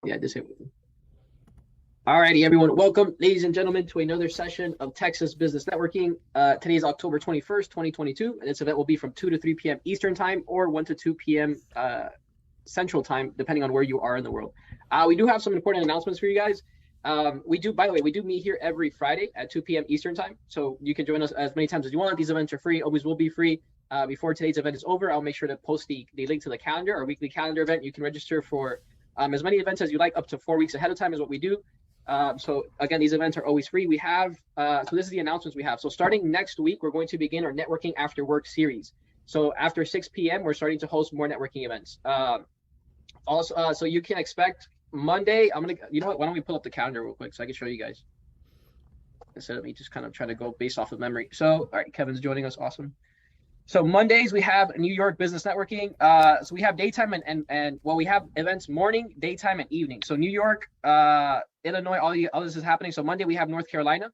Yeah, disable. Alrighty, everyone. Welcome, ladies and gentlemen, to another session of Texas Business Networking. Today is October 21st, 2022, and this event will be from 2 to 3 p.m. Eastern Time or 1 to 2 p.m. Central Time, depending on where you are in the world. We do have some important announcements for you guys. By the way, we do meet here every Friday at 2 p.m. Eastern Time, so you can join us as many times as you want. These events are free, always will be free. Before today's event is over, I'll make sure to post the link to the calendar, our weekly calendar event. You can register for as many events as you like, up to 4 weeks ahead of time is what we do. So again, these events are always free. We have, so this is the announcements we have. So starting next week, we're going to begin our networking after work series. So after 6 p.m., we're starting to host more networking events. So you can expect Monday, you know what, why don't we pull up the calendar real quick so I can show you guys instead of me just kind of trying to go based off of memory. So, all right, Kevin's joining us. Awesome. So Mondays we have New York business networking. So we have daytime and we have events morning, daytime, and evening. So New York, Illinois, all this is happening. So Monday we have North Carolina,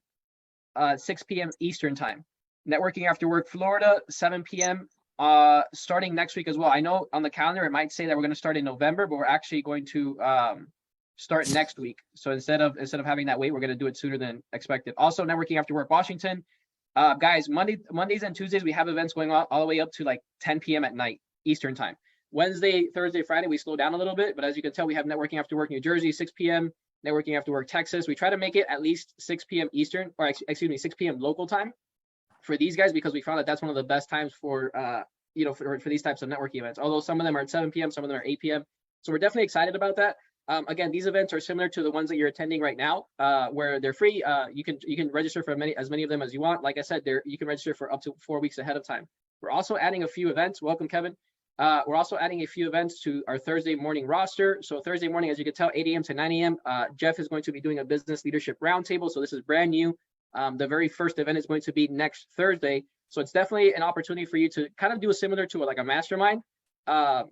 6 p.m. Eastern time. Networking after work, Florida, 7 p.m. Starting next week as well. I know on the calendar it might say that we're going to start in November, but we're actually going to start next week. So instead of having that wait, we're going to do it sooner than expected. Also, networking after work, Washington. Guys, Mondays and Tuesdays, we have events going on all the way up to like 10 p.m. at night, Eastern time. Wednesday, Thursday, Friday, we slow down a little bit, but as you can tell, we have networking after work, New Jersey, 6 p.m., networking after work, Texas. We try to make it at least 6 p.m. Eastern, or excuse me, 6 p.m. local time for these guys, because we found that that's one of the best times for, for these types of networking events. Although some of them are at 7 p.m., some of them are 8 p.m. So we're definitely excited about that. Again, these events are similar to the ones that you're attending right now, where they're free. You can register for as many of them as you want. Like I said, you can register for up to 4 weeks ahead of time. We're also adding a few events. Welcome, Kevin. We're also adding a few events to our Thursday morning roster. So Thursday morning, as you can tell, 8 a.m. to 9 a.m., Jeff is going to be doing a business leadership roundtable. So this is brand new. The very first event is going to be next Thursday. So it's definitely an opportunity for you to kind of do a similar to like a mastermind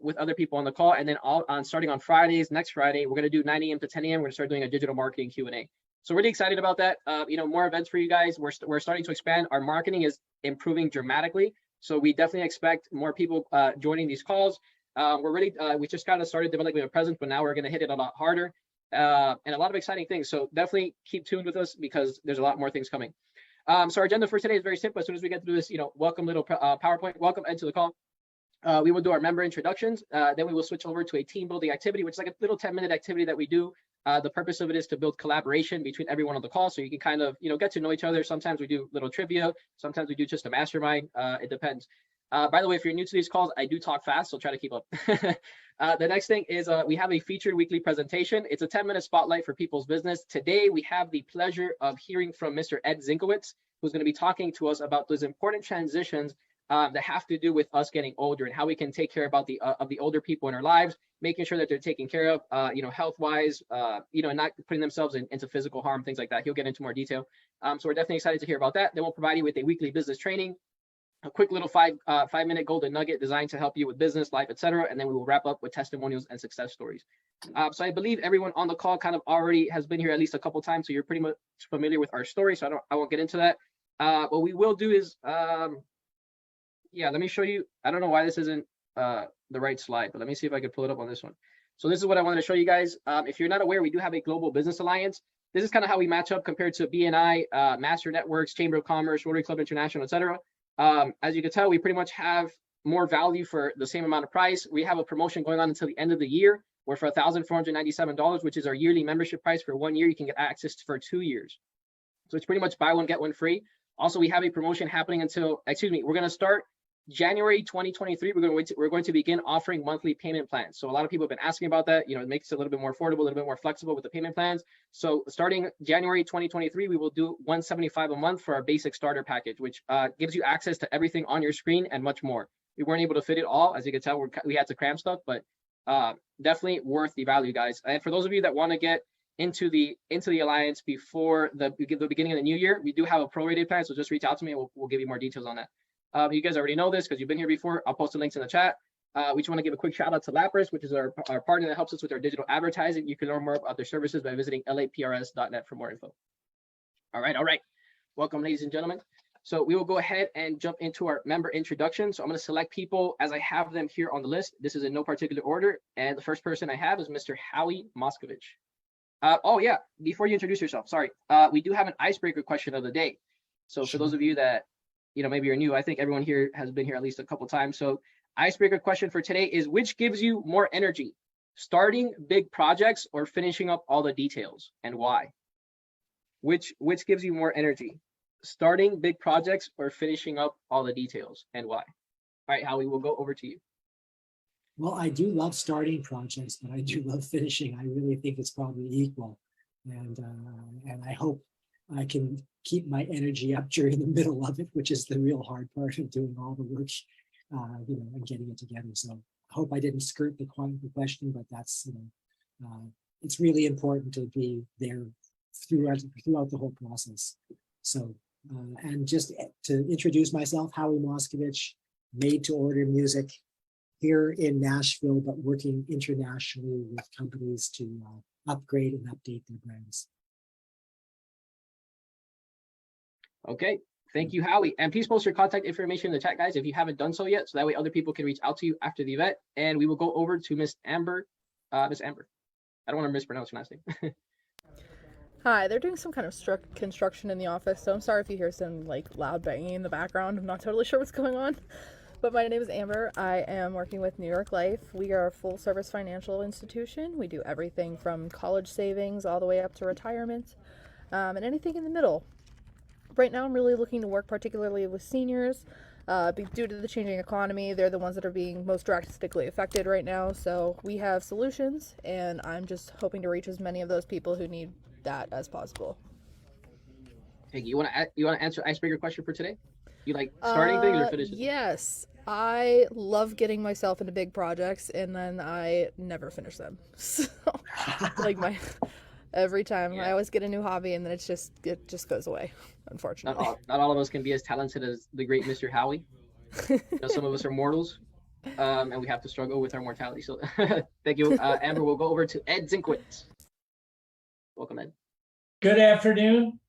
with other people on the call. And then starting on Fridays, next Friday, we're going to do 9 a.m. to 10 a.m. We're going to start doing a digital marketing Q&A. So really excited about that. More events for you guys. We're starting to expand. Our marketing is improving dramatically. So we definitely expect more people joining these calls. We just kind of started developing a presence, but now we're going to hit it a lot harder and a lot of exciting things. So definitely keep tuned with us because there's a lot more things coming. So our agenda for today is very simple. As soon as we get through this, welcome little PowerPoint, welcome Ed to the call. We will do our member introductions. Then we will switch over to a team building activity, which is like a little 10-minute activity that we do. The purpose of it is to build collaboration between everyone on the call, so you can kind of get to know each other. Sometimes we do little trivia. Sometimes we do just a mastermind. It depends. By the way, if you're new to these calls, I do talk fast, so try to keep up. The next thing is we have a featured weekly presentation. It's a 10-minute spotlight for people's business. Today, we have the pleasure of hearing from Mr. Ed Zinkowitz, who's going to be talking to us about those important transitions that have to do with us getting older and how we can take care of the older people in our lives, making sure that they're taken care of, health-wise, and not putting themselves into physical harm, things like that. He'll get into more detail. So we're definitely excited to hear about that. Then we'll provide you with a weekly business training, a quick little five-minute golden nugget designed to help you with business, life, etc. And then we will wrap up with testimonials and success stories. So I believe everyone on the call kind of already has been here at least a couple times, so you're pretty much familiar with our story. So I won't get into that. What we will do is, let me show you. I don't know why this isn't the right slide, but let me see if I can pull it up on this one. So this is what I wanted to show you guys. If you're not aware, we do have a global business alliance. This is kind of how we match up compared to BNI, Master Networks, Chamber of Commerce, Rotary Club International, etc. As you can tell, we pretty much have more value for the same amount of price. We have a promotion going on until the end of the year, where for $1,497, which is our yearly membership price for 1 year, you can get access for 2 years. So it's pretty much buy one, get one free. Also, we have a promotion happening until, we're going to start January 2023. We're going to begin offering monthly payment plans. So a lot of people have been asking about that. It makes it a little bit more affordable, a little bit more flexible with the payment plans. So starting January 2023, we will do $175 a month for our basic starter package, which gives you access to everything on your screen and much more. We weren't able to fit it all, as you can tell. We had to cram stuff, but definitely worth the value, guys. And for those of you that want to get into the alliance before the beginning of the new year, we do have a prorated plan. So just reach out to me and we'll give you more details on that. You guys already know this because you've been here before. I'll post the links in the chat. We just want to give a quick shout out to Lapras, which is our partner that helps us with our digital advertising. You can learn more about their services by visiting laprs.net for more info. All right. Welcome, ladies and gentlemen. So we will go ahead and jump into our member introduction. So I'm going to select people as I have them here on the list. This is in no particular order. And the first person I have is Mr. Howie Moscovich. Oh yeah, before you introduce yourself, sorry. We do have an icebreaker question of the day. So for those of you that, maybe you're new, I think everyone here has been here at least a couple times. So icebreaker question for today is, which gives you more energy? Starting big projects or finishing up all the details, and why? Which gives you more energy? Starting big projects or finishing up all the details, and why? All right, Howie, we'll go over to you. Well, I do love starting projects, but I do love finishing. I really think it's probably equal. And I hope I can keep my energy up during the middle of it, which is the real hard part of doing all the work, and getting it together. So I hope I didn't skirt the question, but that's, it's really important to be there throughout the whole process. So, and just to introduce myself, Howie Moscovich, made to order music here in Nashville, but working internationally with companies to upgrade and update their brands. Okay, thank you, Howie. And please post your contact information in the chat, guys, if you haven't done so yet, so that way other people can reach out to you after the event. And we will go over to Miss Amber. Miss Amber. I don't want to mispronounce your last name. Hi, they're doing some kind of construction in the office, so I'm sorry if you hear some loud banging in the background. I'm not totally sure what's going on. But my name is Amber. I am working with New York Life. We are a full-service financial institution. We do everything from college savings all the way up to retirement, and anything in the middle. Right now, I'm really looking to work particularly with seniors. Due to the changing economy, they're the ones that are being most drastically affected right now. So we have solutions, and I'm just hoping to reach as many of those people who need that as possible. Hey, you want to answer icebreaker question for today? You like starting things or finishing? Yes, I love getting myself into big projects, and then I never finish them. So, every time I always get a new hobby, and then it just goes away, unfortunately. Not all of us can be as talented as the great Mr. Howie. Some of us are mortals, and we have to struggle with our mortality. So thank you, Amber. We'll go over to Ed Zinkwitz. Welcome, Ed. Good afternoon.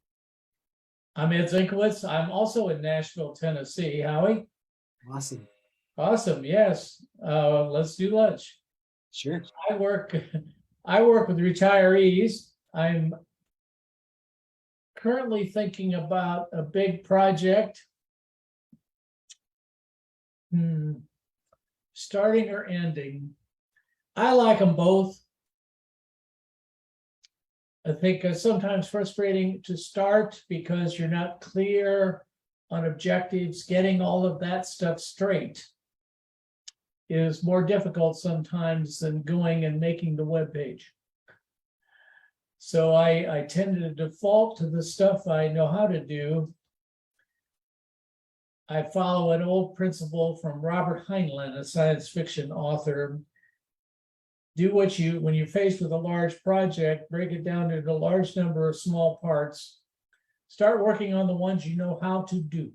I'm Ed Zinkwitz. I'm also in Nashville, Tennessee. Howie? Awesome. Awesome. Yes. Let's do lunch. Sure. I work with retirees. I'm currently thinking about a big project. Starting or ending. I like them both. I think it's sometimes frustrating to start because you're not clear on objectives. Getting all of that stuff straight is more difficult sometimes than going and making the web page. So I tend to default to the stuff I know how to do. I follow an old principle from Robert Heinlein, a science fiction author. Do when you're faced with a large project, break it down into a large number of small parts. Start working on the ones you know how to do.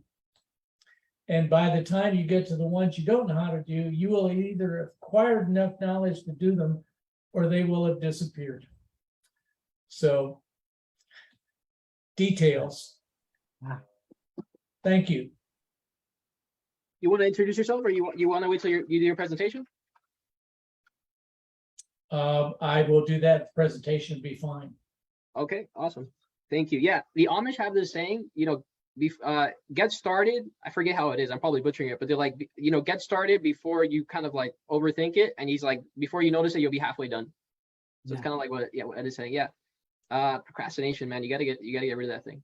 And by the time you get to the ones you don't know how to do, you will either have acquired enough knowledge to do them, or they will have disappeared. So, details. Thank you. You want to introduce yourself, or you want to wait till you do your presentation? I will do that. Presentation be fine. Okay, awesome. Thank you. Yeah, the Amish have this saying, get started. I forget how it is. I'm probably butchering it, but they're like, get started before you kind of like overthink it. And he's like, before you notice it, you'll be halfway done. So it's kind of like what Ed is saying. Yeah. Procrastination, man. You gotta get rid of that thing.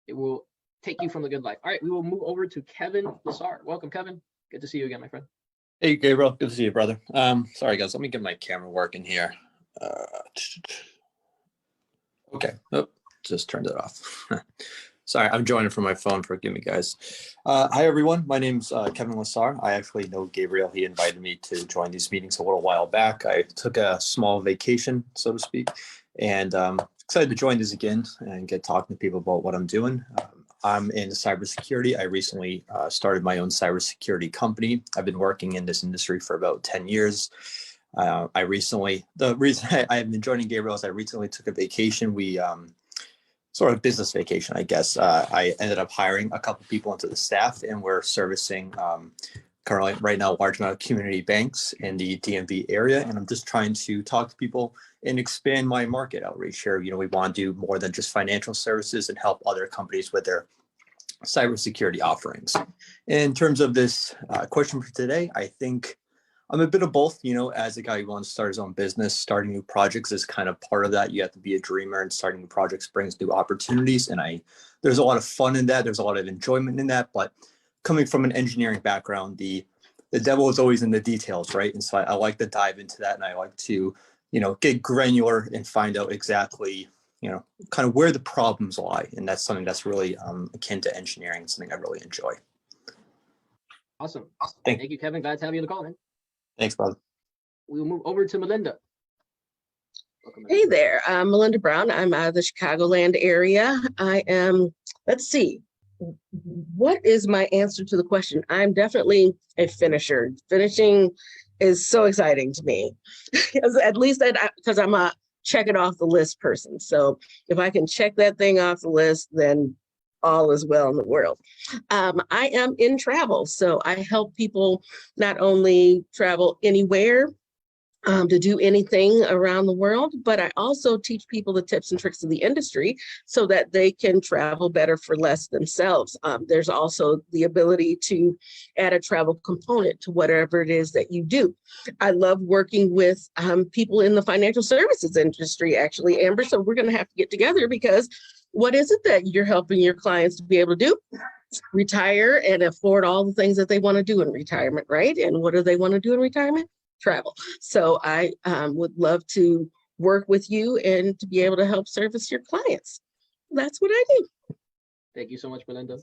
It will take you from the good life. All right, we will move over to Kevin Lassar. Welcome, Kevin. Good to see you again, my friend. Hey, Gabriel. Good to see you, brother. Sorry, guys. Let me get my camera working here. Okay. Oh, just turned it off. Sorry, I'm joining from my phone. Forgive me, guys. Hi, everyone. My name's Kevin Lassar. I actually know Gabriel. He invited me to join these meetings a little while back. I took a small vacation, so to speak, and excited to join this again and get talking to people about what I'm doing. I'm in cybersecurity. I recently started my own cybersecurity company. I've been working in this industry for about 10 years. The reason I have been joining Gabriel is I recently took a vacation. We sort of business vacation, I guess. I ended up hiring a couple people into the staff, and we're servicing currently right now a large amount of community banks in the DMV area. And I'm just trying to talk to people and expand my market outreach here. We want to do more than just financial services and help other companies with their cybersecurity offerings. In terms of this question for today, I think I'm a bit of both. As a guy who wants to start his own business, starting new projects is kind of part of that. You have to be a dreamer, and starting new projects brings new opportunities. And there's a lot of fun in that. There's a lot of enjoyment in that. But coming from an engineering background, the devil is always in the details, right? And so I like to dive into that, and I like to, get granular and find out exactly, kind of where the problems lie. And that's something that's really akin to engineering, something I really enjoy. Awesome. Thank you, Kevin. Glad to have you on the call, man. Thanks, brother. We'll move over to Melinda. Welcome, Hey there, I'm Melinda Brown. I'm out of the Chicagoland area. I am, let's see, what is my answer to the question? I'm definitely a finisher. Finishing is so exciting to me, at least because I'm a check it off the list person. So if I can check that thing off the list, then all is well in the world. I am in travel, so I help people not only travel anywhere, to do anything around the world, but I also teach people the tips and tricks of the industry so that they can travel better for less themselves. There's also the ability to add a travel component to whatever it is that you do. I love working with people in the financial services industry, actually, Amber, so we're gonna have to get together because what is it that you're helping your clients to be able to do? Retire and afford all the things that they wanna do in retirement, right? And what do they wanna do in retirement? Travel. So I would love to work with you and to be able to help service your clients. That's what I do. Thank you so much, Melinda.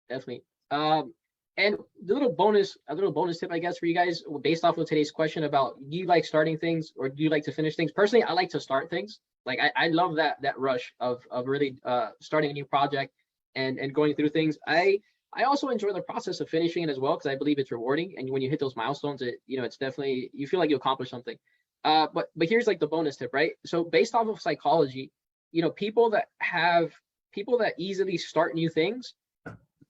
Definitely. And a little bonus tip, I guess, for you guys, based off of today's question about, do you like starting things or do you like to finish things? Personally, I like to start things. Like I love that rush of really starting a new project and going through things. I also enjoy the process of finishing it as well, because I believe it's rewarding. And when you hit those milestones, it's definitely, you feel like you accomplished something. But here's like the bonus tip, right? So based off of psychology, people that easily start new things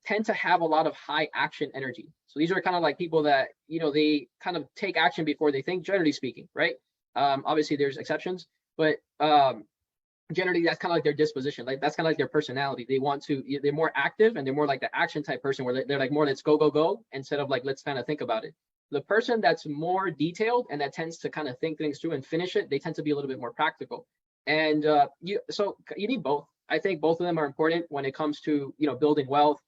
tend to have a lot of high action energy. So these are kind of like people that, they kind of take action before they think, generally speaking, right? Obviously there's exceptions, but generally that's kind of like their disposition. Like that's kind of like their personality. They're more active, and they're more like the action type person where they're like more, let's go, instead of like, let's kind of think about it. The person that's more detailed and that tends to kind of think things through and finish it, they tend to be a little bit more practical. And so you need both. I think both of them are important when it comes to, building wealth,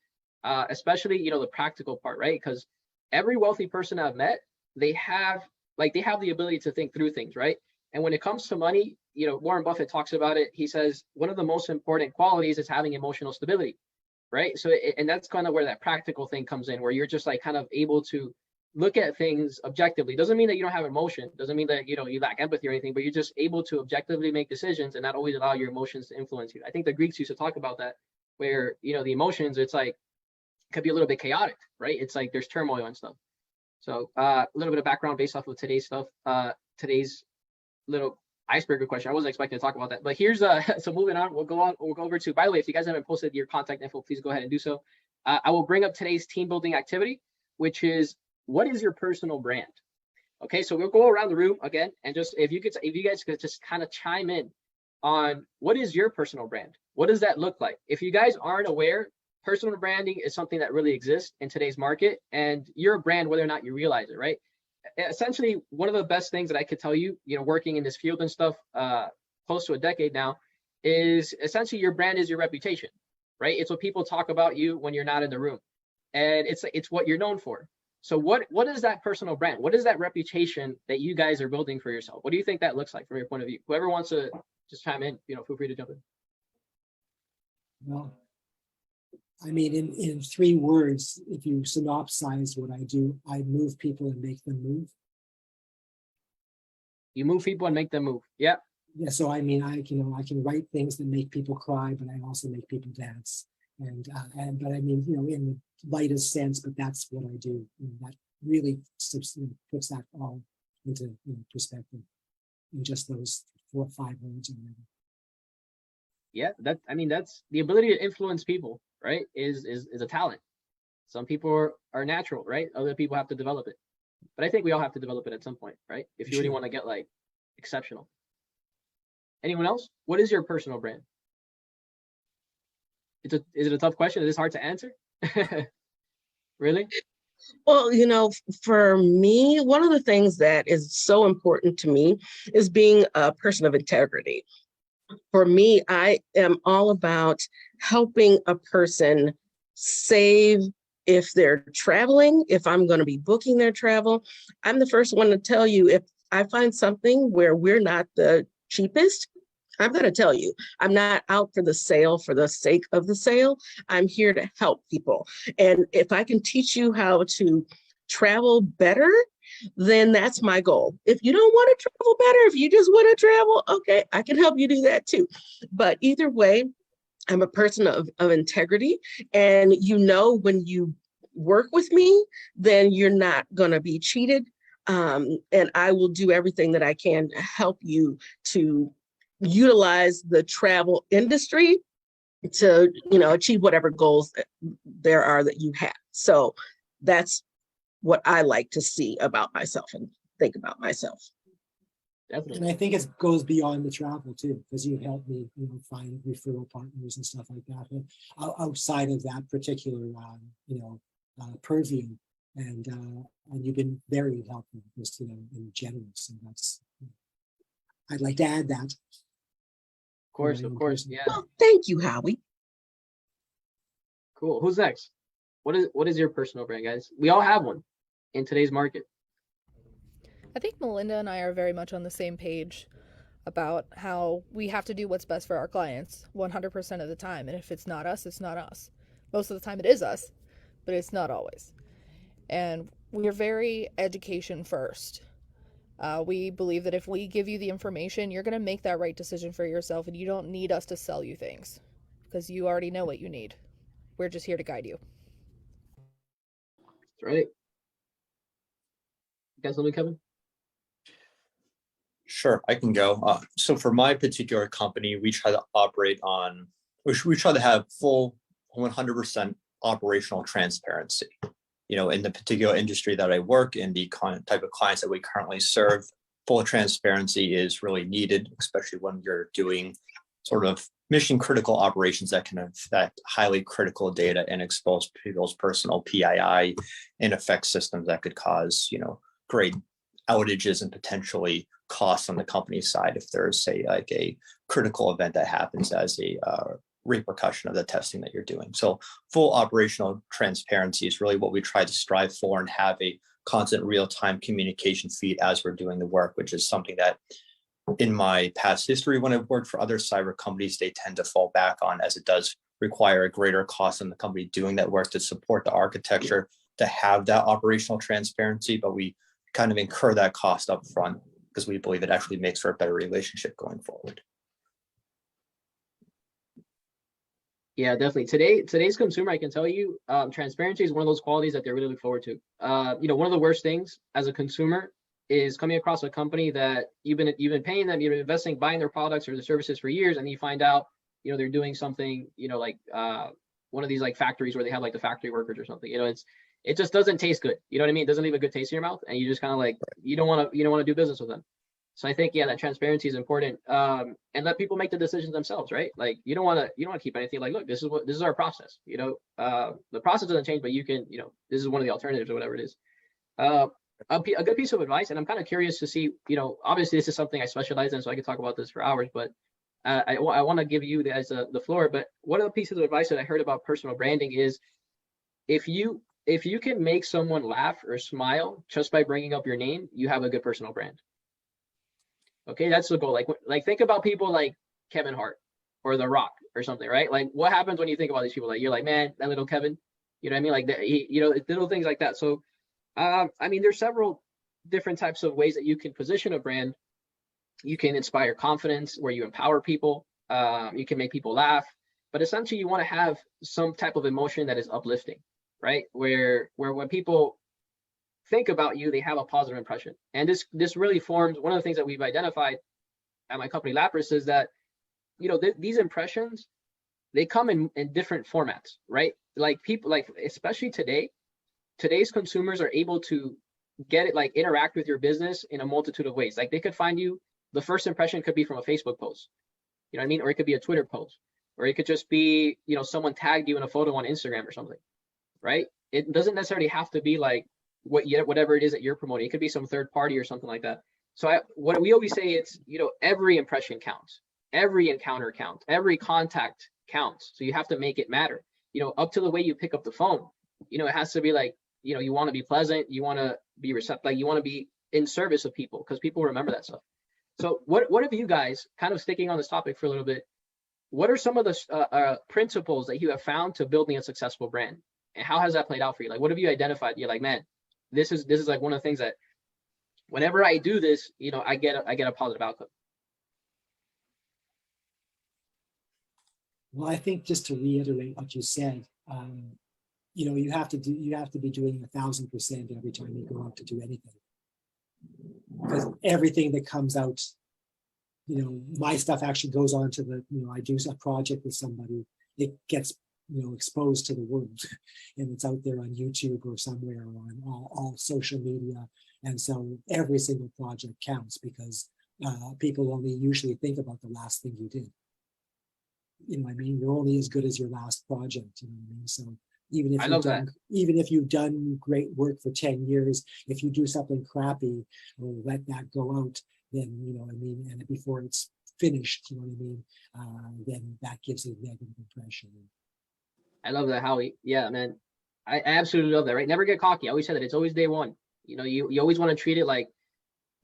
especially, the practical part, right? Because every wealthy person I've met, they have the ability to think through things, right? And when it comes to money, Warren Buffett talks about it. He says one of the most important qualities is having emotional stability, right? So, and that's kind of where that practical thing comes in, where you're just like kind of able to look at things objectively. Doesn't mean that you don't have emotion. Doesn't mean that, you lack empathy or anything, but you're just able to objectively make decisions and not always allow your emotions to influence you. I think the Greeks used to talk about that, where, the emotions, it's like, could be a little bit chaotic, right? It's like there's turmoil and stuff. So a little bit of background based off of today's stuff, today's little icebreaker question. I wasn't expecting to talk about that, but here's so moving on, we'll go over to, by the way, if you guys haven't posted your contact info, please go ahead and do so. I will bring up today's team building activity, which is, what is your personal brand? Okay, so we'll go around the room again, and just if you guys could just kind of chime in on, what is your personal brand? What does that look like? If you guys aren't aware, personal branding is something that really exists in today's market, and you're a brand whether or not you realize it, right? Essentially, one of the best things that I could tell you, working in this field and stuff, close to a decade now, is essentially your brand is your reputation, right? It's what people talk about you when you're not in the room, and it's what you're known for. So what is that personal brand? What is that reputation that you guys are building for yourself? What do you think that looks like from your point of view? Whoever wants to just chime in, feel free to jump in. Well, I mean, in 3 words, if you synopsize what I do, I move people and make them move. You move people and make them move. Yeah. Yeah. So I mean, I can write things that make people cry, but I also make people dance. But I mean, in the lightest sense, but that's what I do. That really puts that all into perspective in just those 4 or 5 words or whatever. yeah, that's the ability to influence people, right? Is a talent. Some people are natural, right? Other people have to develop it. But I think we all have to develop it at some point, right? If you really Sure. want to get like exceptional. Anyone else? What is your personal brand? Is it a tough question? Is this hard to answer? Really? Well, for me, one of the things that is so important to me is being a person of integrity. For me, I am all about helping a person save if they're traveling, if I'm going to be booking their travel. I'm the first one to tell you if I find something where we're not the cheapest, I'm going to tell you. I'm not out for the sale for the sake of the sale. I'm here to help people. And if I can teach you how to travel better, then that's my goal. If you don't want to travel better, if you just want to travel, okay, I can help you do that too. But either way, I'm a person of integrity. And when you work with me, then you're not going to be cheated. And I will do everything that I can to help you to utilize the travel industry to achieve whatever goals that there are that you have. So that's what I like to see about myself and think about myself. Definitely. And I think it goes beyond the travel too, because you helped me, find referral partners and stuff like that. And outside of that particular, purview, and you've been very helpful, just and generous, and that's. I'd like to add that. Of course, yeah. Well, thank you, Howie. Cool. Who's next? What is your personal brand, guys? We all have one in today's market. I think Melinda and I are very much on the same page about how we have to do what's best for our clients 100% of the time. And if it's not us, it's not us. Most of the time it is us, but it's not always. And we're very education first. We believe that if we give you the information, you're going to make that right decision for yourself, and you don't need us to sell you things because you already know what you need. We're just here to guide you. That's right. You got something, Kevin? Sure, I can go. So for my particular company, we try to have full 100% operational transparency. In the particular industry that I work in, the type of clients that we currently serve, full transparency is really needed, especially when you're doing sort of mission critical operations that can affect highly critical data and expose people's personal PII and affect systems that could cause, great outages and potentially costs on the company's side if there's, say, like a critical event that happens as a repercussion of the testing that you're doing. So full operational transparency is really what we try to strive for, and have a constant real-time communication feed as we're doing the work, which is something that in my past history, when I've worked for other cyber companies, they tend to fall back on, as it does require a greater cost on the company doing that work to support the architecture to have that operational transparency. But we kind of incur that cost up front because we believe it actually makes for a better relationship going forward. Yeah, definitely. Today's consumer, I can tell you, transparency is one of those qualities that they really look forward to. One of the worst things as a consumer is coming across a company that you've been paying them, you've been investing, buying their products or their services for years, and you find out, they're doing something, like one of these like factories where they have like the factory workers or something. It just doesn't taste good. You know what I mean? It doesn't leave a good taste in your mouth, and you just kind of like you don't want to do business with them. So I think, that transparency is important, and let people make the decisions themselves, right? Like you don't want to keep anything like, look, this is our process. The process doesn't change, but you can, this is one of the alternatives or whatever it is. A good piece of advice, and I'm kind of curious to see, obviously this is something I specialize in, so I could talk about this for hours, but I want to give you guys the floor. But one of the pieces of advice that I heard about personal branding is if you can make someone laugh or smile just by bringing up your name, you have a good personal brand. Okay, that's the goal. Like think about people like Kevin Hart or The Rock or something, right? Like what happens when you think about these people? Like you're like, man, that little Kevin, you know what I mean? Like little things like that. So, there's several different types of ways that you can position a brand. You can inspire confidence, where you empower people. You can make people laugh, but essentially you want to have some type of emotion that is uplifting, right? Where when people think about you, they have a positive impression. And this really forms one of the things that we've identified at my company Lapras is that, these impressions, they come in different formats, right? Like people, like especially today's consumers are able to get it, like interact with your business in a multitude of ways. Like they could find you, the first impression could be from a Facebook post, you know what I mean? Or it could be a Twitter post, or it could just be, someone tagged you in a photo on Instagram or something, right? It doesn't necessarily have to be like whatever it is that you're promoting. It could be some third party or something like that. So what we always say, it's, every impression counts, every encounter counts, every contact counts. So you have to make it matter, up to the way you pick up the phone. It has to be like, you want to be pleasant, you want to be receptive, like you want to be in service of people, because people remember that stuff. So what have you guys, kind of sticking on this topic for a little bit, what are some of the principles that you have found to building a successful brand, and how has that played out for you? Like, what have you identified? You're like, man, this is like one of the things that whenever I do this, I get a positive outcome. Well, I think just to reiterate what you said, you have to be doing 1,000% every time you go out to do anything, because everything that comes out, my stuff actually goes on to the, I do a project with somebody, it gets, exposed to the world, and it's out there on YouTube or somewhere, or on all social media. And so every single project counts, because people only usually think about the last thing you did. You know what I mean? You're only as good as your last project. You know what I mean? So even if you've done great work for 10 years, if you do something crappy or let that go out, then, and before it's finished, then that gives a negative impression. I love that, Howie. Yeah, man. I absolutely love that, right? Never get cocky. I always say that it's always day one. You always want to treat it like,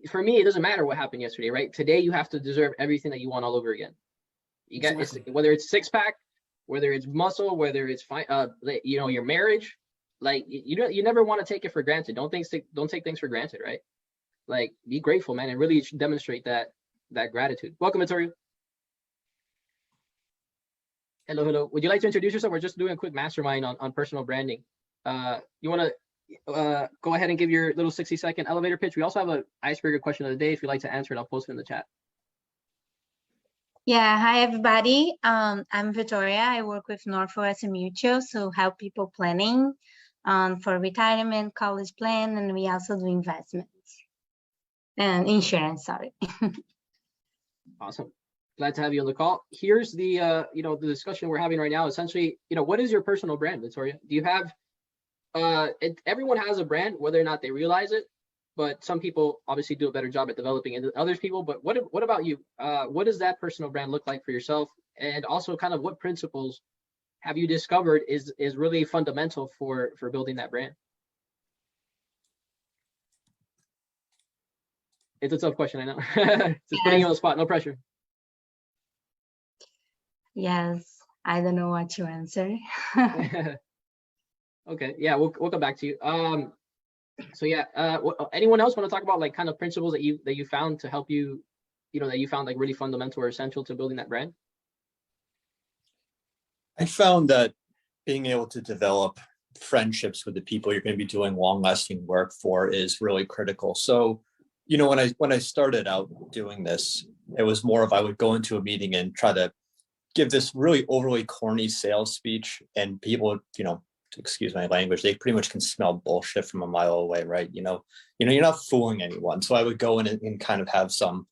for me, it doesn't matter what happened yesterday, right? Today, you have to deserve everything that you want all over again. You got, Exactly. whether it's six pack, whether it's muscle, whether it's fine, your marriage, like you never want to take it for granted. Don't take things for granted, right? Like, be grateful, man, and really demonstrate that gratitude. Welcome, Vittorio. Hello. Would you like to introduce yourself? We're just doing a quick mastermind on personal branding. You want to go ahead and give your little 60-second elevator pitch? We also have an icebreaker question of the day. If you'd like to answer it, I'll post it in the chat. Yeah, hi everybody. I'm Victoria. I work with Northwest Mutual, so help people planning for retirement, college plan, and we also do investments and insurance. Sorry. Awesome. Glad to have you on the call. Here's the the discussion we're having right now. Essentially, what is your personal brand, Victoria? Do you have everyone has a brand, whether or not they realize it, but some people obviously do a better job at developing it than others people. But what about you? What does that personal brand look like for yourself? And also, kind of, what principles have you discovered is really fundamental for building that brand? It's a tough question, I know. Just putting you on the spot, no pressure. Yes, I don't know what to answer. Okay, yeah, we'll come back to you. So yeah, anyone else want to talk about like kind of principles that you found to help you, that you found like really fundamental or essential to building that brand? I found that being able to develop friendships with the people you're going to be doing long-lasting work for is really critical. So, when I started out doing this, it was more of, I would go into a meeting and try to give this really overly corny sales speech, and people would, excuse my language, they pretty much can smell bullshit from a mile away, right? You're not fooling anyone. So I would go in and kind of have some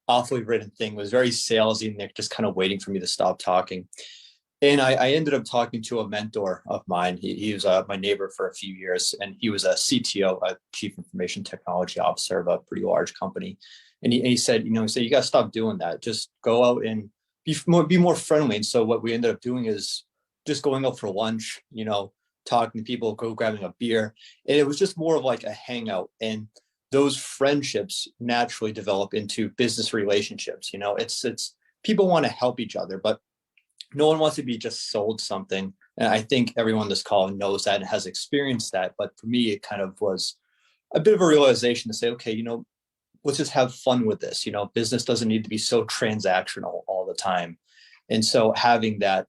awfully written thing. It was very salesy, and they're just kind of waiting for me to stop talking. And I ended up talking to a mentor of mine. He was my neighbor for a few years, and he was a CTO, a Chief Information Technology Officer of a pretty large company. And he said, you got to stop doing that. Just go out and be more friendly. And so what we ended up doing is just going out for lunch, talking to people, grabbing a beer. And it was just more of like a hangout. And those friendships naturally develop into business relationships. It's people want to help each other, but no one wants to be just sold something. And I think everyone on this call knows that and has experienced that. But for me, it kind of was a bit of a realization to say, okay, let's just have fun with this. Business doesn't need to be so transactional all the time. And so having that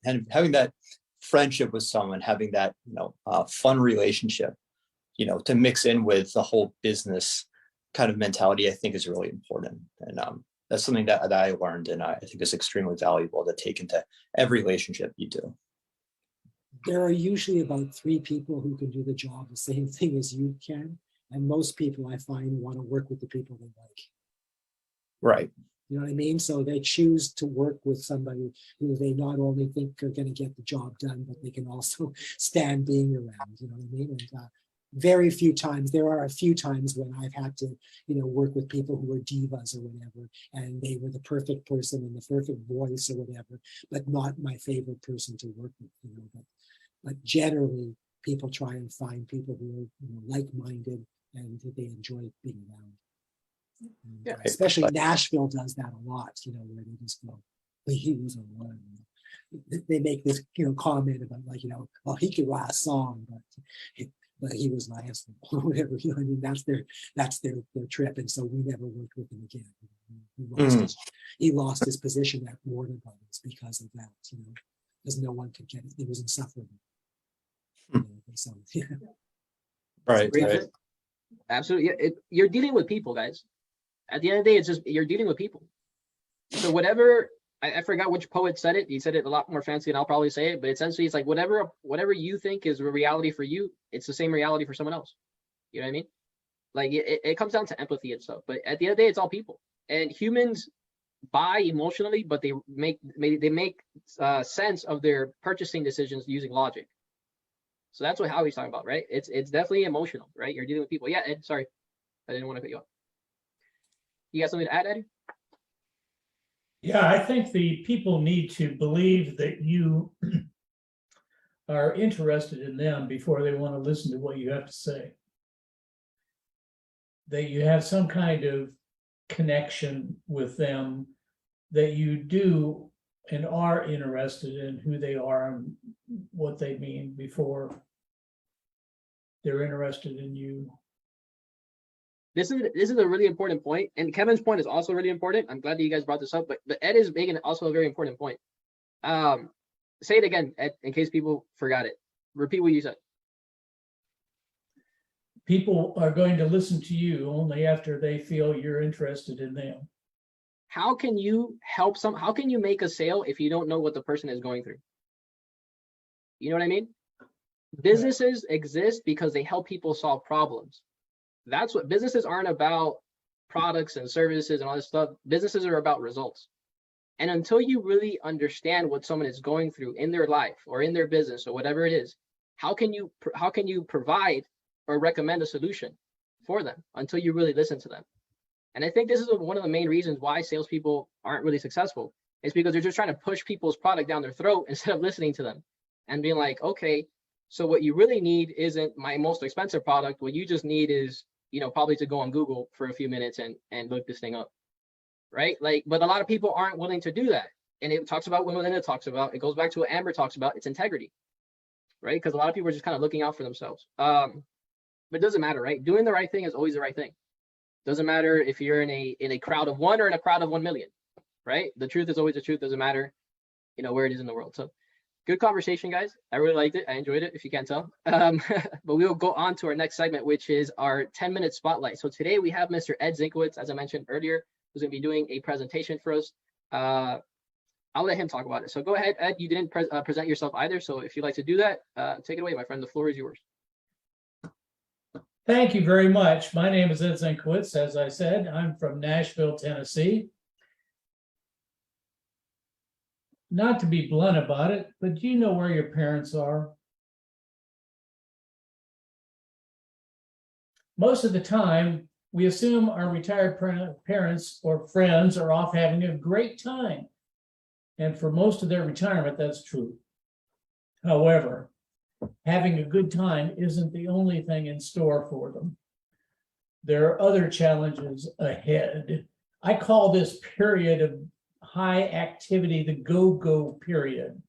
friendship with someone, having that, fun relationship, to mix in with the whole business kind of mentality, I think is really important. And that's something that I learned, and I think is extremely valuable to take into every relationship you do. There are usually about 3 people who can do the job the same thing as you can. And most people I find want to work with the people they like. Right. You know what I mean? So they choose to work with somebody who they not only think are going to get the job done, but they can also stand being around. You know what I mean? And very few times, there are a few times when I've had to, work with people who were divas or whatever, and they were the perfect person and the perfect voice or whatever, but not my favorite person to work with. But generally, people try and find people who are like-minded and they enjoy being around. Yeah, especially Nashville does that a lot, where they just go, well, he was a one. They make this, comment about well, he could write a song, but he was last or whatever. I mean, that's their trip, and so we never worked with him again. He lost his position at Warner Brothers because of that, because no one could get it. It was insufferable. So, yeah. Right. Absolutely. Yeah, you're dealing with people, guys. At the end of the day, it's just you're dealing with people. So whatever, I forgot which poet said it. He said it a lot more fancy than I'll probably say it, but essentially it's like whatever you think is a reality for you, it's the same reality for someone else. You know what I mean? Like it comes down to empathy and stuff. But at the end of the day, it's all people. And humans buy emotionally, but they make sense of their purchasing decisions using logic. So that's what Howie's talking about, right? It's definitely emotional, right? You're dealing with people. Yeah, Ed, sorry. I didn't want to cut you off. You got something to add, Eddie? Yeah, I think the people need to believe that you are interested in them before they want to listen to what you have to say. That you have some kind of connection with them, that you do and are interested in who they are and what they mean before they're interested in you. This is a really important point, and Kevin's point is also really important. I'm glad that you guys brought this up, but Ed is making also a very important point. Say it again, Ed, in case people forgot it. Repeat what you said. People are going to listen to you only after they feel you're interested in them. How can you help how can you make a sale if you don't know what the person is going through? You know what I mean? Businesses exist because they help people solve problems. That's what businesses aren't about, products and services and all this stuff. Businesses are about results. And until you really understand what someone is going through in their life or in their business or whatever it is, how can you provide or recommend a solution for them until you really listen to them? And I think this is one of the main reasons why salespeople aren't really successful. It's because they're just trying to push people's product down their throat instead of listening to them and being like, okay, so what you really need isn't my most expensive product. What you just need is, probably to go on Google for a few minutes and look this thing up, right? Like, but a lot of people aren't willing to do that. And it talks about what Melinda talks about. It goes back to what Amber talks about. It's integrity, right? Because a lot of people are just kind of looking out for themselves. But it doesn't matter, right? Doing the right thing is always the right thing. Doesn't matter if you're in a crowd of 1 or in a crowd of 1 million, right? The truth is always the truth. Doesn't matter, where it is in the world. So good conversation, guys. I really liked it. I enjoyed it, if you can't tell. But we will go on to our next segment, which is our 10-minute spotlight. So today we have Mr. Ed Zinkowitz, as I mentioned earlier, who's going to be doing a presentation for us. I'll let him talk about it. So go ahead, Ed. You didn't present yourself either. So if you'd like to do that, take it away, my friend. The floor is yours. Thank you very much. My name is Ed Zinkowitz. As I said, I'm from Nashville, Tennessee. Not to be blunt about it, but do you know where your parents are? Most of the time, we assume our retired parents or friends are off having a great time. And for most of their retirement, that's true. However, having a good time isn't the only thing in store for them. There are other challenges ahead. I call this period of high activity the go-go period.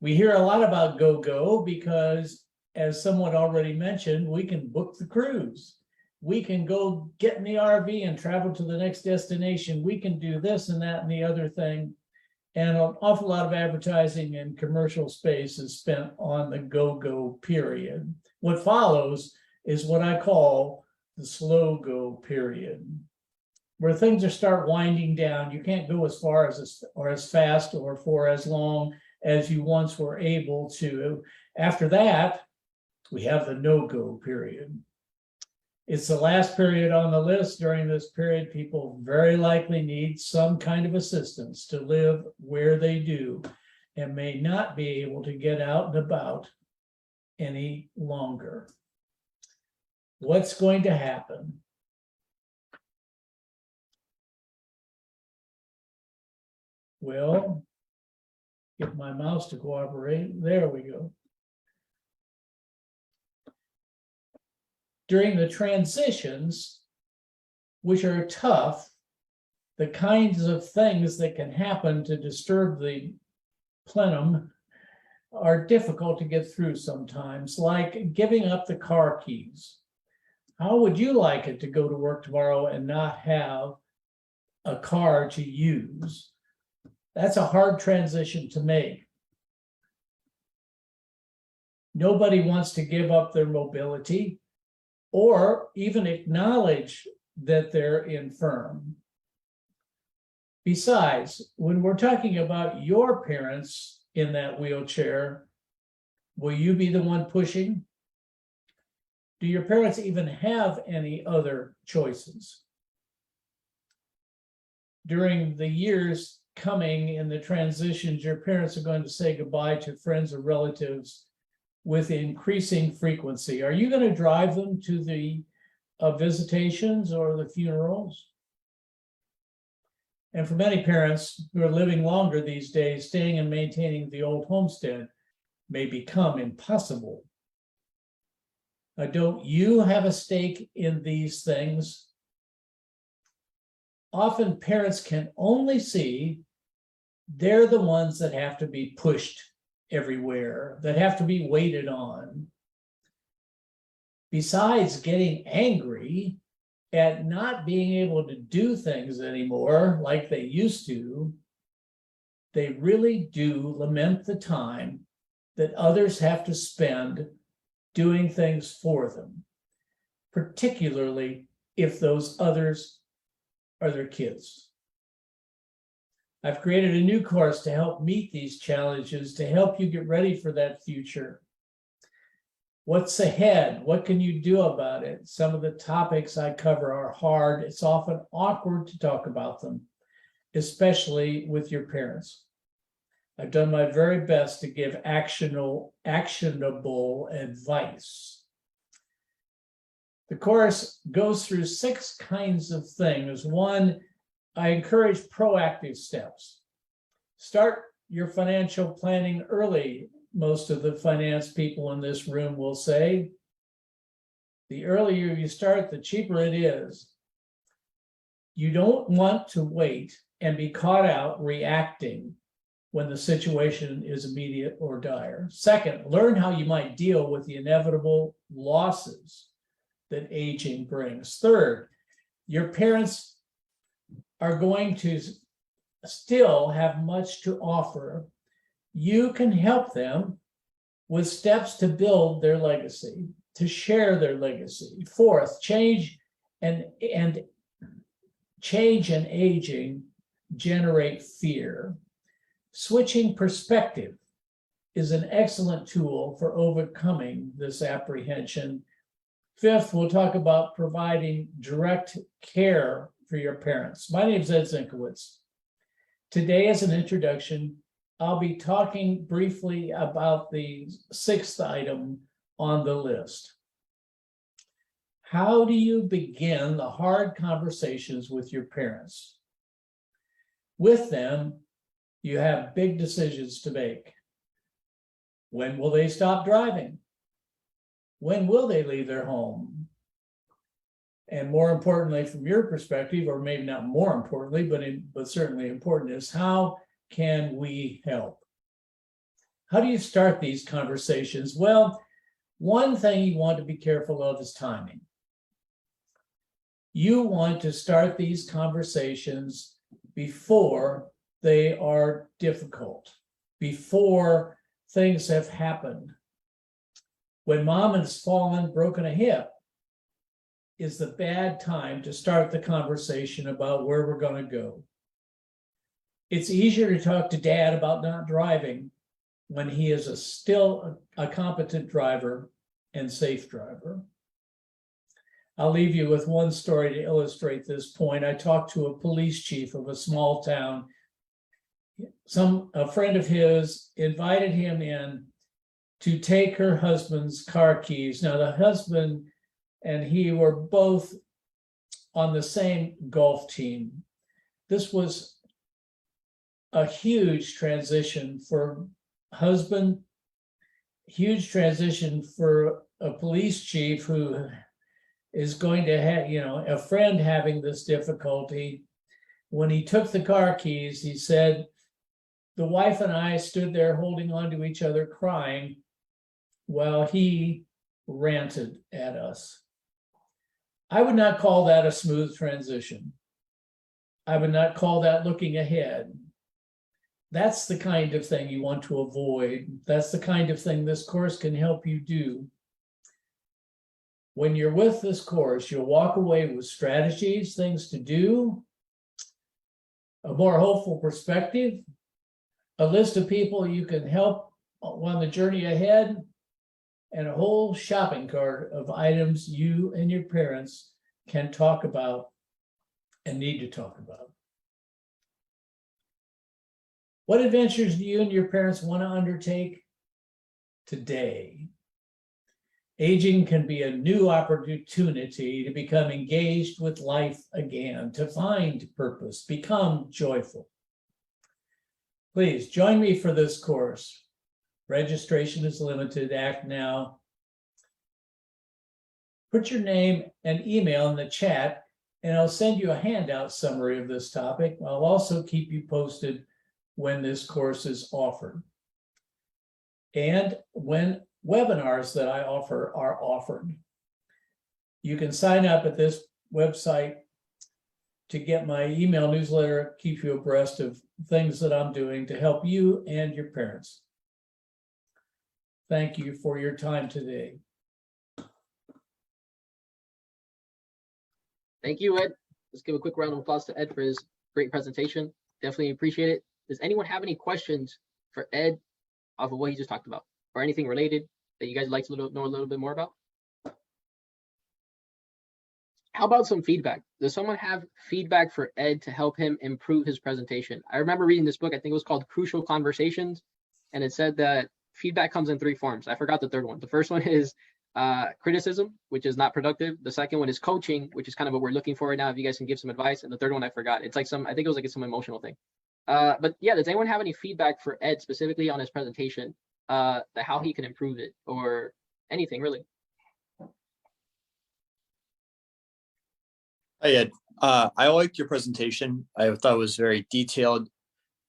We hear a lot about go-go because, as someone already mentioned, we can book the cruise. We can go get in the RV and travel to the next destination. We can do this and that and the other thing. And an awful lot of advertising and commercial space is spent on the go-go period. What follows is what I call the slow-go period. where things are start winding down. You can't go as far or as fast or for as long as you once were able to. After that, we have the no-go period. It's the last period on the list. During this period, people very likely need some kind of assistance to live where they do and may not be able to get out and about any longer. What's going to happen? Well, get my mouse to cooperate. There we go. During the transitions, which are tough, the kinds of things that can happen to disturb the plenum are difficult to get through sometimes, like giving up the car keys. How would you like it to go to work tomorrow and not have a car to use? That's a hard transition to make. Nobody wants to give up their mobility or even acknowledge that they're infirm. Besides, when we're talking about your parents in that wheelchair, will you be the one pushing? Do your parents even have any other choices? During the years coming in the transitions, your parents are going to say goodbye to friends or relatives with increasing frequency. Are you going to drive them to the visitations or the funerals? And for many parents who are living longer these days, staying and maintaining the old homestead may become impossible. Don't you have a stake in these things? Often parents can only see they're the ones that have to be pushed everywhere, that have to be waited on. Besides getting angry at not being able to do things anymore like they used to, they really do lament the time that others have to spend doing things for them, particularly if those others are their kids. I've created a new course to help meet these challenges, to help you get ready for that future. What's ahead? What can you do about it? Some of the topics I cover are hard. It's often awkward to talk about them, especially with your parents. I've done my very best to give actionable advice. The course goes through 6 kinds of things. One, I encourage proactive steps. Start your financial planning early. Most of the finance people in this room will say, the earlier you start, the cheaper it is. You don't want to wait and be caught out reacting when the situation is immediate or dire. Second, learn how you might deal with the inevitable losses that aging brings. Third, your parents are going to still have much to offer. You can help them with steps to build their legacy, to share their legacy. Fourth, change and aging generate fear. Switching perspective is an excellent tool for overcoming this apprehension. Fifth, we'll talk about providing direct care for your parents. My name is Ed Zinkowitz. Today, as an introduction, I'll be talking briefly about the 6th item on the list. How do you begin the hard conversations with your parents? With them, you have big decisions to make. When will they stop driving? When will they leave their home? And more importantly, from your perspective, or maybe not more importantly, but certainly important, is how can we help? How do you start these conversations? Well, one thing you want to be careful of is timing. You want to start these conversations before they are difficult, before things have happened. When mom has fallen, broken a hip, is the bad time to start the conversation about where we're going to go. It's easier to talk to dad about not driving when he is still a competent driver and safe driver. I'll leave you with one story to illustrate this point. I talked to a police chief of a small town. A friend of his invited him in to take her husband's car keys. Now, the husband and he were both on the same golf team. This was a huge transition for husband, huge transition for a police chief who is going to have, a friend having this difficulty. When he took the car keys, he said, the wife and I stood there holding on to each other, crying, while he ranted at us. I would not call that a smooth transition. I would not call that looking ahead. That's the kind of thing you want to avoid. That's the kind of thing this course can help you do. When you're with this course, you'll walk away with strategies, things to do, a more hopeful perspective, a list of people you can help on the journey ahead, and a whole shopping cart of items you and your parents can talk about and need to talk about. What adventures do you and your parents want to undertake today? Aging can be a new opportunity to become engaged with life again, to find purpose, become joyful. Please join me for this course. Registration is limited. Act now. Put your name and email in the chat, and I'll send you a handout summary of this topic. I'll also keep you posted when this course is offered and when webinars that I offer are offered. You can sign up at this website to get my email newsletter, keep you abreast of things that I'm doing to help you and your parents. Thank you for your time today. Thank you, Ed. Let's give a quick round of applause to Ed for his great presentation. Definitely appreciate it. Does anyone have any questions for Ed off of what he just talked about, or anything related that you guys would like to know a little bit more about? How about some feedback? Does someone have feedback for Ed to help him improve his presentation? I remember reading this book, I think it was called Crucial Conversations, and it said that feedback comes in 3 forms. I forgot the third one. The first one is criticism, which is not productive. The second one is coaching, which is kind of what we're looking for right now, if you guys can give some advice. And the third one I forgot. It's like I think it was like some emotional thing. But yeah, does anyone have any feedback for Ed specifically on his presentation, how he can improve it, or anything really? Hi, Ed. I liked your presentation. I thought it was very detailed.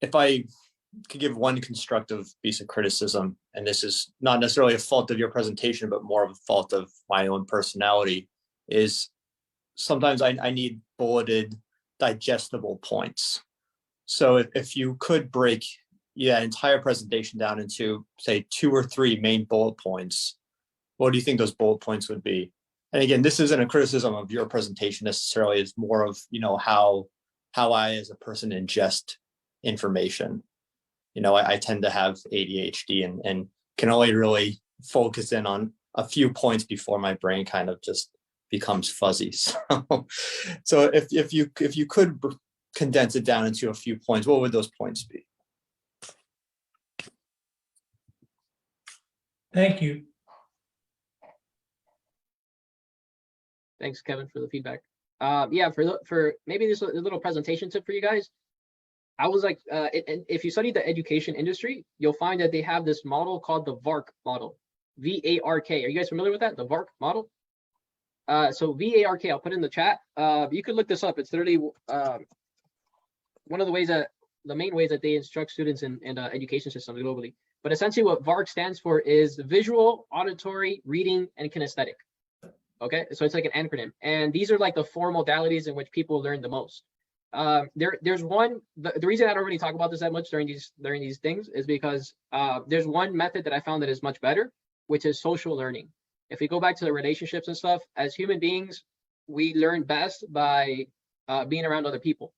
If I could give one constructive piece of criticism, and this is not necessarily a fault of your presentation, but more of a fault of my own personality, is sometimes I need bulleted, digestible points. So if you could break that entire presentation down into, say, 2 or 3 main bullet points, what do you think those bullet points would be? And again, this isn't a criticism of your presentation necessarily. It's more of, how I as a person ingest information. I tend to have ADHD and can only really focus in on a few points before my brain kind of just becomes fuzzy. So if you could condense it down into a few points, what would those points be? Thank you. Thanks, Kevin, for the feedback. Yeah, for maybe this little presentation tip for you guys. I was like, if you study the education industry, you'll find that they have this model called the VARK model, V-A-R-K. Are you guys familiar with that? The VARK model? So V-A-R-K, I'll put it in the chat. You could look this up. It's literally one of the main ways that they instruct students in education systems globally. But essentially what VARK stands for is visual, auditory, reading, and kinesthetic. Okay, so it's like an acronym. And these are like the 4 modalities in which people learn the most. There's one, the reason I don't really talk about this that much during these things is because there's one method that I found that is much better, which is social learning. If we go back to the relationships and stuff, as human beings, we learn best by being around other people.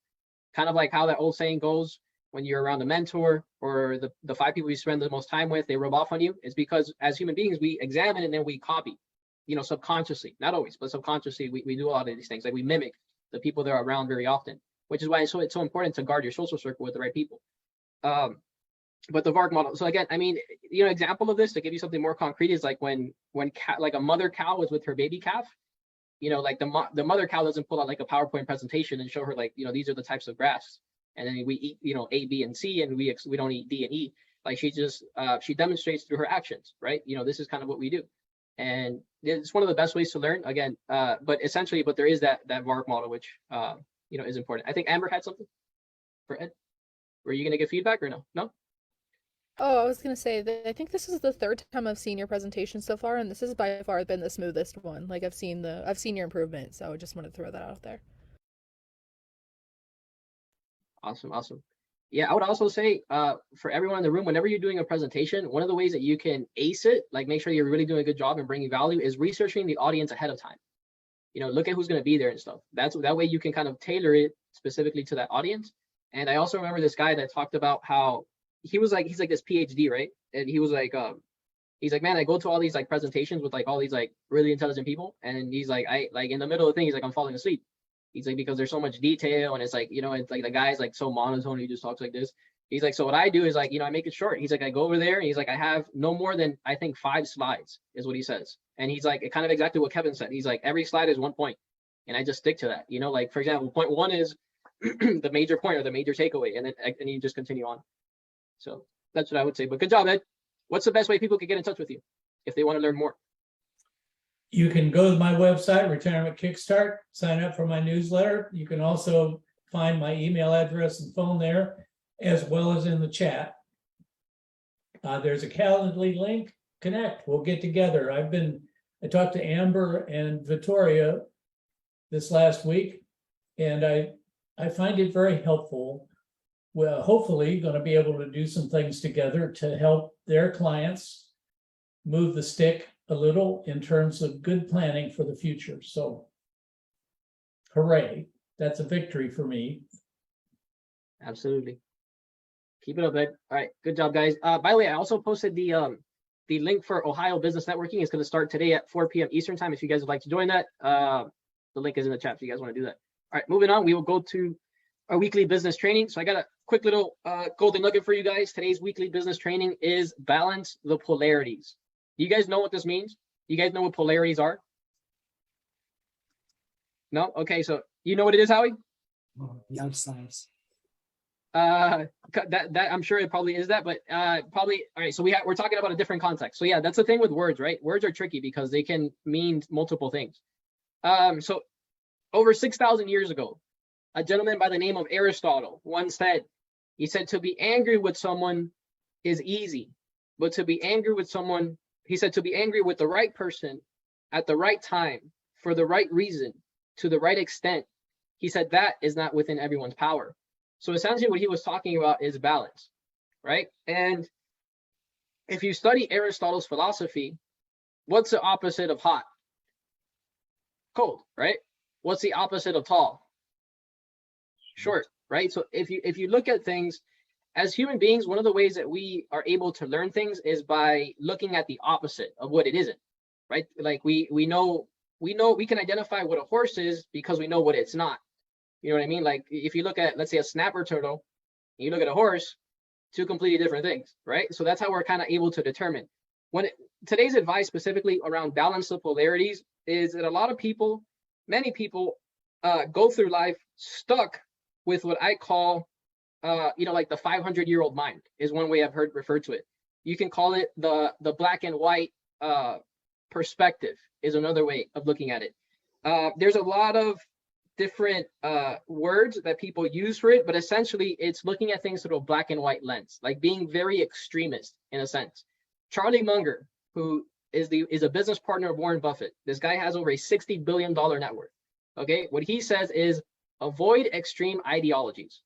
Kind of like how that old saying goes, when you're around a mentor or the 5 people you spend the most time with, they rub off on you. It's because as human beings, we examine and then we copy, subconsciously, not always, but subconsciously, we do a lot of these things. Like we mimic the people that are around very often, which is why it's so important to guard your social circle with the right people. But the VARC model. So again, I mean, example of this to give you something more concrete is like when like a mother cow was with her baby calf, like the mother cow doesn't pull out like a PowerPoint presentation and show her like, these are the types of grass, and then we eat, A, B, and C, and we don't eat D and E. Like she just she demonstrates through her actions, right? This is kind of what we do, and it's one of the best ways to learn. Again, but there is that VARC model, which is important. I think Amber had something for Ed. Were you gonna give feedback or no? No. Oh, I was gonna say that I think this is the 3rd time I've seen your presentation so far, and this has by far been the smoothest one. Like I've seen your improvement, so I just wanted to throw that out there. Awesome. Yeah, I would also say for everyone in the room, whenever you're doing a presentation, one of the ways that you can ace it, like make sure you're really doing a good job and bringing value, is researching the audience ahead of time. Look at who's going to be there and stuff. That way you can kind of tailor it specifically to that audience. And I also remember this guy that talked about how he's like this PhD, right? And he was like, man, I go to all these like presentations with like all these like really intelligent people, and he's like, I like in the middle of the thing, he's like, I'm falling asleep. He's like, because there's so much detail, and it's like, it's like the guy's like so monotone, he just talks like this. He's like, so what I do is like, I make it short. He's like, I go over there, and he's like, I have no more than I think 5 slides is what he says. And he's like, kind of exactly what Kevin said. He's like, every slide is 1 point, and I just stick to that. Like for example, point 1 is the major point or the major takeaway, and you just continue on. So that's what I would say. But good job, Ed. What's the best way people can get in touch with you if they want to learn more? You can go to my website, Retirement Kickstart, sign up for my newsletter. You can also find my email address and phone there, as well as in the chat. There's a Calendly link. Connect. We'll get together. I talked to Amber and Victoria this last week, and I find it very helpful. Well, hopefully going to be able to do some things together to help their clients move the stick a little in terms of good planning for the future. So hooray, that's a victory for me. Absolutely. Keep it up, Ed. All right, good job, guys. By the way, I also posted the link for Ohio Business Networking. It's going to start today at 4 p.m. Eastern time. If you guys would like to join that, the link is in the chat if you guys want to do that. All right, moving on, we will go to our weekly business training. So I got a quick little golden nugget for you guys. Today's weekly business training is balance the polarities. Do you guys know what this means? You guys know what polarities are? No? Okay, so you know what it is, Howie? The outsides. That I'm sure it probably is that, but probably. All right, so we're talking about a different context. So yeah, that's the thing with words, right? Words are tricky because they can mean multiple things. So over 6,000 years ago, a gentleman by the name of Aristotle once said, he said, to be angry with someone is easy, but to be angry with someone, he said, to be angry with the right person at the right time for the right reason to the right extent, he said that is not within everyone's power. So essentially what he was talking about is balance, right? And if you study Aristotle's philosophy, what's the opposite of hot? Cold, right? What's the opposite of tall? Short, right? So if you look at things as human beings, one of the ways that we are able to learn things is by looking at the opposite of what it isn't, right? Like we know we can identify what a horse is because we know what it's not. You know what I mean? Like if you look at, let's say, a snapper turtle, and you look at a horse, 2 completely different things, right? So that's how we're kind of able to determine. Today's advice specifically around balance of polarities is that a lot of people, many people, go through life stuck with what I call, like the 500-year-old mind is one way I've heard referred to it. You can call it the black and white perspective is another way of looking at it. There's a lot of different words that people use for it, but essentially it's looking at things through a black and white lens, like being very extremist in a sense. Charlie Munger, who is a business partner of Warren Buffett, this guy has over a $60 billion net worth. Okay, what he says is avoid extreme ideologies.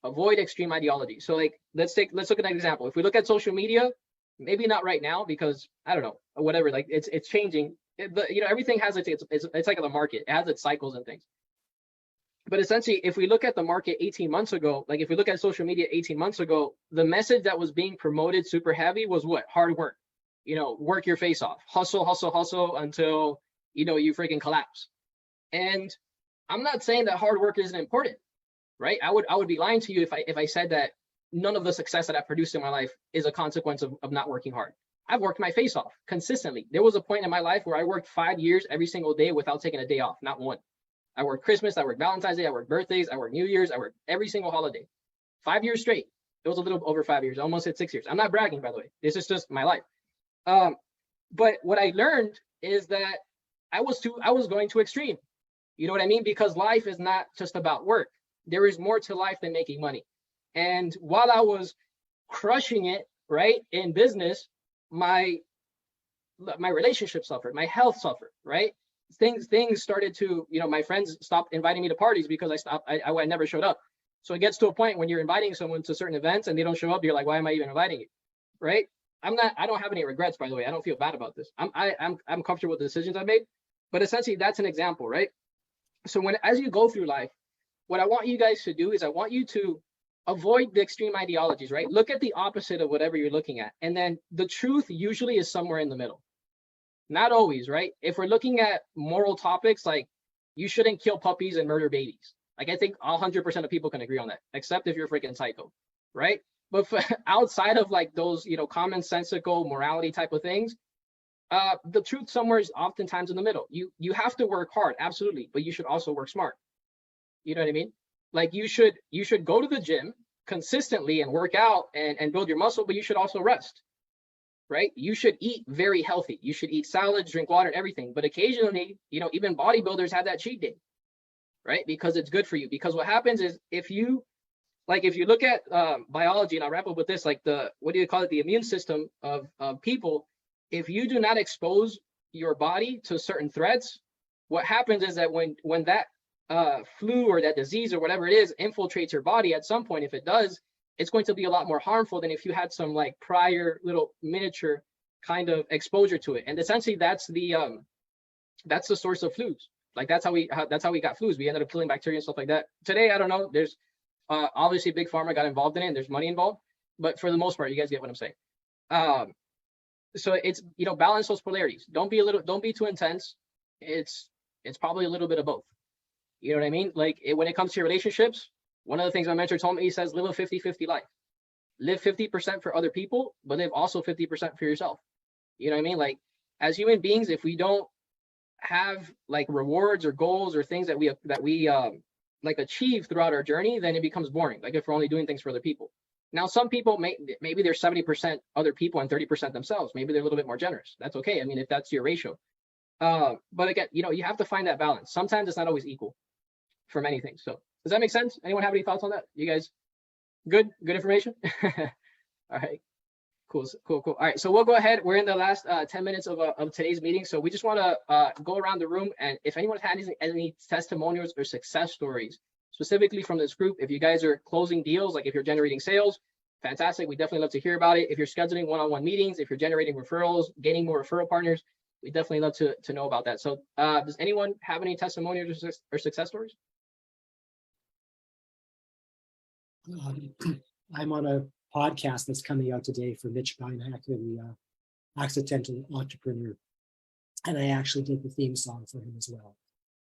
Avoid extreme ideologies. So like let's look at an example. If we look at social media, maybe not right now because I don't know, whatever, like it's changing. everything has it's like the market. It has its cycles and things. But essentially, if we look at the market 18 months ago, like if we look at social media 18 months ago, the message that was being promoted super heavy was what? Hard work. Work your face off, hustle, hustle, hustle until, you freaking collapse. And I'm not saying that hard work isn't important, right? I would be lying to you if I said that none of the success that I've produced in my life is a consequence of not working hard. I've worked my face off consistently. There was a point in my life where I worked 5 years every single day without taking a day off, not one. I worked Christmas, I worked Valentine's Day, I worked birthdays, I worked New Year's, I worked every single holiday. 5 years straight. It was a little over 5 years. I almost hit 6 years. I'm not bragging, by the way. This is just my life. But what I learned is that I was going too extreme. You know what I mean? Because life is not just about work. There is more to life than making money. And while I was crushing it, right, in business, my relationship suffered, my health suffered, right? Things started to, my friends stopped inviting me to parties because I never showed up. So it gets to a point when you're inviting someone to certain events and they don't show up, you're like, why am I even inviting you? Right? I don't have any regrets, by the way. I don't feel bad about this. I'm comfortable with the decisions I made, but essentially that's an example, right? So as you go through life, what I want you guys to do is I want you to avoid the extreme ideologies, right? Look at the opposite of whatever you're looking at. And then the truth usually is somewhere in the middle. Not always, right? If we're looking at moral topics, like you shouldn't kill puppies and murder babies. Like I think 100% of people can agree on that, except if you're freaking psycho, right? But outside of like those, commonsensical morality type of things, the truth somewhere is oftentimes in the middle. You have to work hard, absolutely, but you should also work smart. You know what I mean? Like you should go to the gym consistently and work out and build your muscle, but you should also rest, right? You should eat very healthy. You should eat salads, drink water, and everything. But occasionally, even bodybuilders have that cheat day, right? Because it's good for you. Because what happens is if you look at biology, and I'll wrap up with this, like the immune system of people, if you do not expose your body to certain threats, what happens is that when that flu or that disease or whatever it is infiltrates your body at some point, if it does, it's going to be a lot more harmful than if you had some like prior little miniature kind of exposure to it. And essentially that's the source of flus. Like that's how we got flus. We ended up killing bacteria and stuff like that. Today, I don't know. There's obviously big pharma got involved in it and there's money involved, but for the most part, you guys get what I'm saying. So it's, balance those polarities. Don't be too intense. It's probably a little bit of both. You know what I mean? Like when it comes to your relationships, one of the things my mentor told me, he says, live a 50-50 life. Live 50% for other people, but live also 50% for yourself. You know what I mean? Like as human beings, if we don't have like rewards or goals or things that we like achieve throughout our journey, then it becomes boring. Like if we're only doing things for other people. Now, some people maybe they're 70% other people and 30% themselves. Maybe they're a little bit more generous. That's okay. I mean, if that's your ratio. But again, you have to find that balance. Sometimes it's not always equal for many things. So does that make sense? Anyone have any thoughts on that? You guys good information? All right, cool. All right, so we'll go ahead. We're in the last 10 minutes of today's meeting. So we just want to go around the room, and if anyone had any testimonials or success stories, specifically from this group, if you guys are closing deals, like if you're generating sales, fantastic. We definitely love to hear about it. If you're scheduling one-on-one meetings, if you're generating referrals, gaining more referral partners, we definitely love to know about that. So does anyone have any testimonials or success stories? I'm on a podcast that's coming out today for Mitch Beinhack, the accidental entrepreneur, and I actually did the theme song for him as well.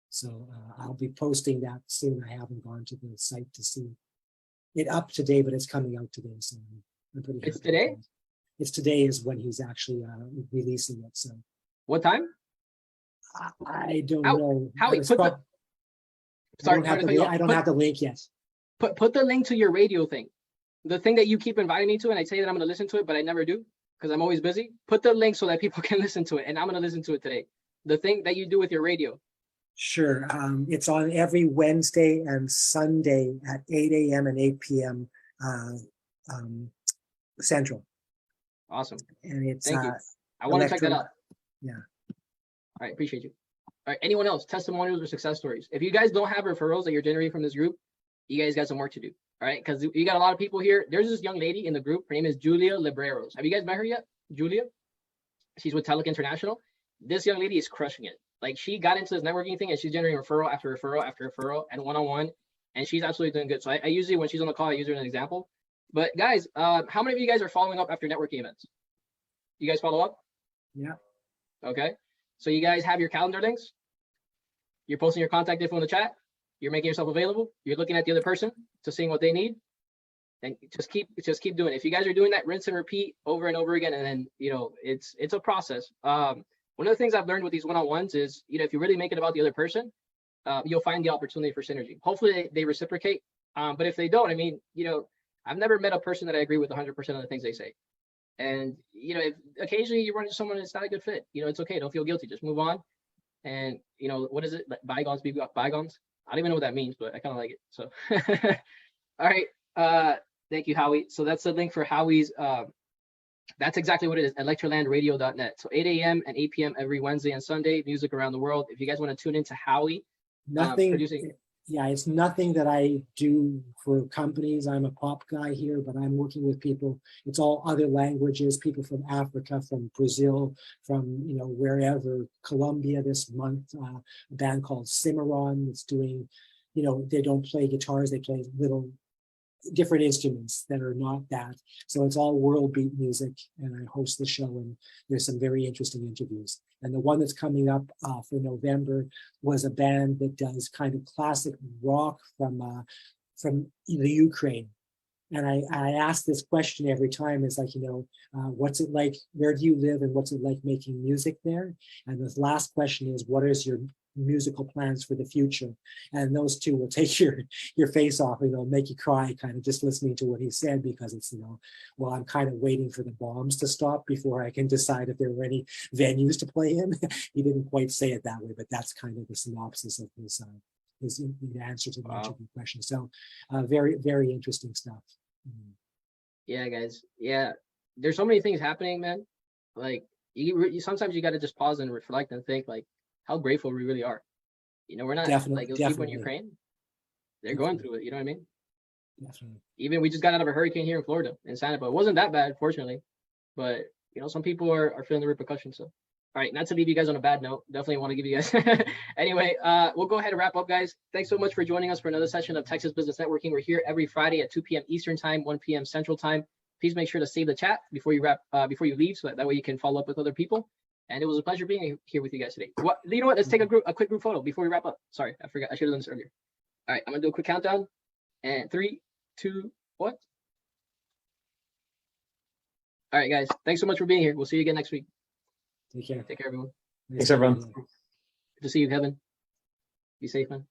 So I'll be posting that soon. I haven't gone to the site to see it up today, but it's coming out today. So I'm pretty happy. It's today? It's today is when he's actually releasing it. So what time? I don't know. Howie, I don't have the link yet. Put the link to your radio thing. The thing that you keep inviting me to, and I say that I'm going to listen to it, but I never do because I'm always busy. Put the link so that people can listen to it, and I'm going to listen to it today. The thing that you do with your radio. Sure. It's on every Wednesday and Sunday at 8 a.m. and 8 p.m. Central. Awesome. And it's thank you. I want to check that out. Yeah. All right. Appreciate you. All right. Anyone else? Testimonials or success stories? If you guys don't have referrals that you're generating from this group, you guys got some work to do. All right. Because you got a lot of people here. There's this young lady in the group. Her name is Julia Libreros. Have you guys met her yet? Julia? She's with Telic International. this young lady is crushing it. Like she got into this networking thing and she's generating referral after referral after referral and one-on-one, and she's absolutely doing good. So I usually, when she's on the call, I use her as an example. But guys, how many of you guys are following up after networking events? You guys follow up? Yeah. Okay. So you guys have your calendar links. You're posting your contact info in the chat. You're making yourself available. You're looking at the other person to seeing what they need. And just keep doing it. If you guys are doing that, rinse and repeat over and over again, and then it's a process. One of the things I've learned with these one-on-ones is, if you really make it about the other person, you'll find the opportunity for synergy. Hopefully they reciprocate. But if they don't, I mean, I've never met a person that I agree with 100% of the things they say. And if occasionally you run into someone that's not a good fit, it's okay. Don't feel guilty. Just move on. And what is it? Bygones be bygones. I don't even know what that means, but I kind of like it. So, all right. Thank you, Howie. So that's the link for Howie's. That's exactly what it is. Electrolandradio.net. So 8 a.m. and 8 p.m. every Wednesday and Sunday. Music around the world. If you guys want to tune into Howie, producing. Yeah, it's nothing that I do for companies. I'm a pop guy here, but I'm working with people. It's all other languages, people from Africa, from Brazil, from wherever, Colombia this month, a band called Cimarron that's doing, they don't play guitars, they play little different instruments that are not that. So it's all world beat music, and I host the show, and there's some very interesting interviews. And the one that's coming up for November was a band that does kind of classic rock from the Ukraine. And I ask this question every time, is like, what's it like, where do you live, and what's it like making music there? And the last question is, what is your musical plans for the future? And those two will take your face off, and they'll make you cry kind of just listening to what he said, because it's, well, I'm kind of waiting for the bombs to stop before I can decide if there were any venues to play in. He didn't quite say it that way, but that's kind of the synopsis of his answer to the interview question. So very, very interesting stuff. Yeah, guys. Yeah, there's so many things happening, man. Like you sometimes you got to just pause and reflect and think, like, how grateful we really are. We're not like those people in Ukraine. They're going through it. You know what I mean? Definitely. Even we just got out of a hurricane here in Florida, in Santa Fe. It wasn't that bad, fortunately, but some people are feeling the repercussions. So, all right, not to leave you guys on a bad note. Definitely want to give you guys. Anyway, we'll go ahead and wrap up, guys. Thanks so much for joining us for another session of Texas Business Networking. We're here every Friday at 2 p.m. Eastern Time, 1 p.m. Central Time. Please make sure to save the chat before you leave, so that way you can follow up with other people. And it was a pleasure being here with you guys today. You know what? Let's take a quick group photo before we wrap up. Sorry, I forgot. I should have done this earlier. All right, I'm gonna do a quick countdown. And 3, 2, 1. All right, guys. Thanks so much for being here. We'll see you again next week. Take care. Take care, everyone. Thanks, everyone. Good to see you, Kevin. Be safe, man.